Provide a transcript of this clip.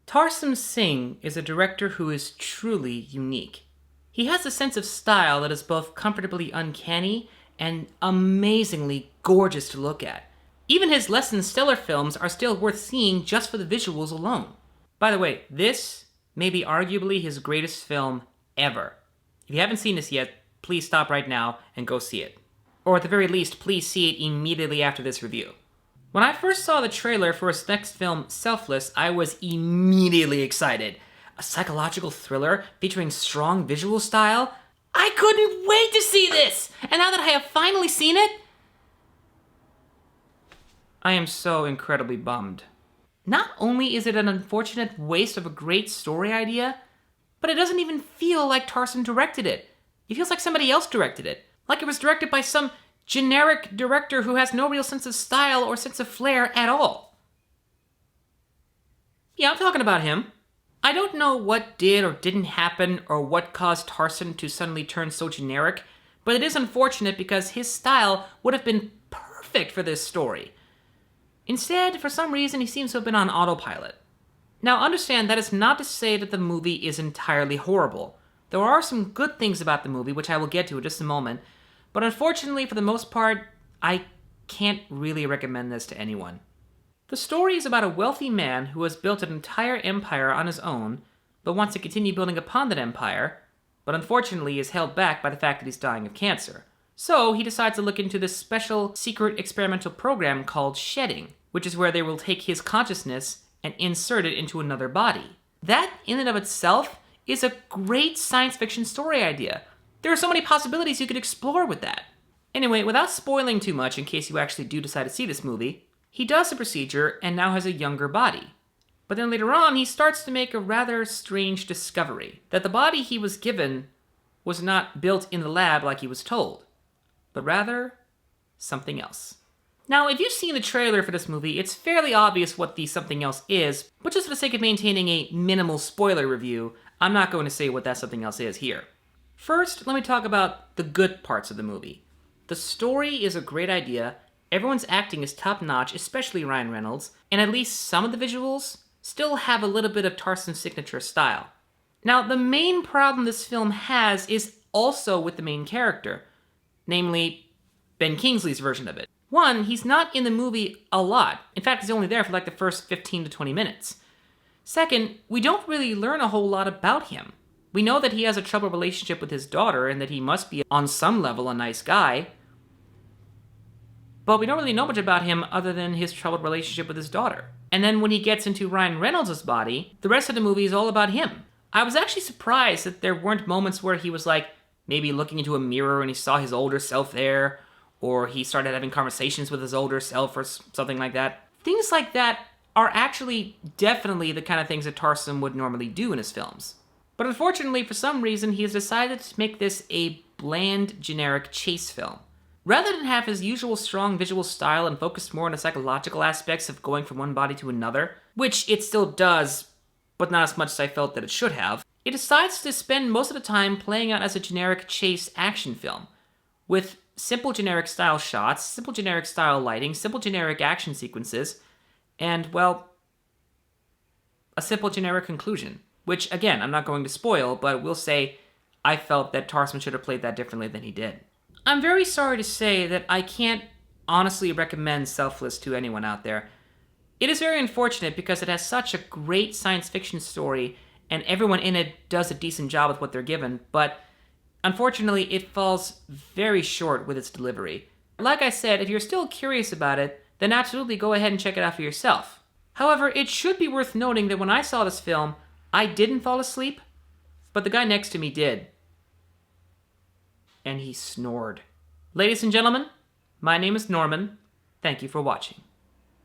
Tarsem Singh is a director who is truly unique. He has a sense of style that is both comfortably uncanny and amazingly gorgeous to look at. Even his less than stellar films are still worth seeing just for the visuals alone. By the way, this may be arguably his greatest film ever. If you haven't seen this yet, please stop right now and go see it. Or at the very least, please see it immediately after this review. When I first saw the trailer for his next film, Selfless, I was immediately excited. A psychological thriller featuring strong visual style? I couldn't wait to see this! And now that I have finally seen it, I am so incredibly bummed. Not only is it an unfortunate waste of a great story idea, but it doesn't even feel like Tarsem directed it. It feels like somebody else directed it. Like it was directed by some generic director who has no real sense of style or sense of flair at all. Yeah, I'm talking about him. I don't know what did or didn't happen or what caused Tarsem to suddenly turn so generic, but it is unfortunate because his style would have been perfect for this story. Instead, for some reason, he seems to have been on autopilot. Now, understand that is not to say that the movie is entirely horrible. There are some good things about the movie, which I will get to in just a moment, but unfortunately, for the most part, I can't really recommend this to anyone. The story is about a wealthy man who has built an entire empire on his own, but wants to continue building upon that empire, but unfortunately is held back by the fact that he's dying of cancer. So he decides to look into this special secret experimental program called shedding, which is where they will take his consciousness and insert it into another body. That, in and of itself, is a great science fiction story idea. There are so many possibilities you could explore with that. Anyway, without spoiling too much in case you actually do decide to see this movie, he does the procedure and now has a younger body. But then later on, he starts to make a rather strange discovery, that the body he was given was not built in the lab like he was told, but rather something else. Now, if you've seen the trailer for this movie, it's fairly obvious what the something else is, but just for the sake of maintaining a minimal spoiler review, I'm not going to say what that something else is here. First, let me talk about the good parts of the movie. The story is a great idea, everyone's acting is top-notch, especially Ryan Reynolds, and at least some of the visuals still have a little bit of Tarsem's signature style. Now, the main problem this film has is also with the main character, namely Ben Kingsley's version of it. One, he's not in the movie a lot. In fact, he's only there for like the first 15 to 20 minutes. Second, we don't really learn a whole lot about him. We know that he has a troubled relationship with his daughter and that he must be, on some level, a nice guy. But we don't really know much about him other than his troubled relationship with his daughter. And then when he gets into Ryan Reynolds' body, the rest of the movie is all about him. I was actually surprised that there weren't moments where he was like, maybe looking into a mirror and he saw his older self there, or he started having conversations with his older self or something like that. Things like that are actually definitely the kind of things that Tarsem would normally do in his films. But unfortunately, for some reason, he has decided to make this a bland, generic chase film. Rather than have his usual strong visual style and focus more on the psychological aspects of going from one body to another, which it still does, but not as much as I felt that it should have, it decides to spend most of the time playing out as a generic chase action film, with simple generic style shots, simple generic style lighting, simple generic action sequences, and, well, a simple generic conclusion. Which, again, I'm not going to spoil, but will say I felt that Tarsem should have played that differently than he did. I'm very sorry to say that I can't honestly recommend Selfless to anyone out there. It is very unfortunate because it has such a great science fiction story and everyone in it does a decent job with what they're given, but unfortunately it falls very short with its delivery. Like I said, if you're still curious about it, then absolutely go ahead and check it out for yourself. However, it should be worth noting that when I saw this film, I didn't fall asleep, but the guy next to me did. And he snored. Ladies and gentlemen, my name is Norman. Thank you for watching.